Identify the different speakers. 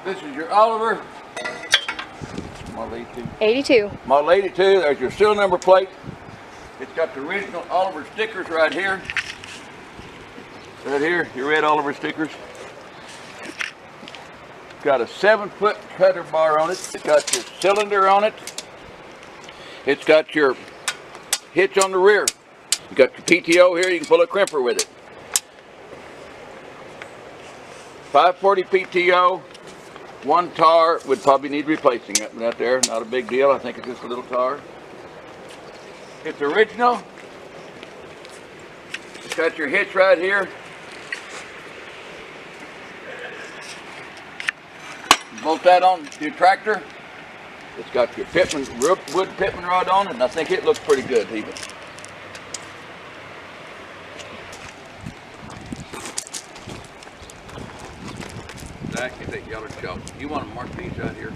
Speaker 1: This is your Oliver. Model 82.
Speaker 2: 82.
Speaker 1: Model 82. There's your serial number plate. It's got the original Oliver stickers right here. Right here, your red Oliver stickers. It's got a 7-foot cutter bar on it. It's got your cylinder on it. It's got your hitch on the rear. You got your PTO here. You can pull a crimper with it. 540 PTO. One tar would probably need replacing. That one out there, not a big deal. I think it's just a little tar. It's original. It's got your hitch right here. Bolt that on your tractor. It's got your Pittman, wood Pittman rod on it, and I think it looks pretty good even. Zach, get that yellow chalk. You want to mark these out here.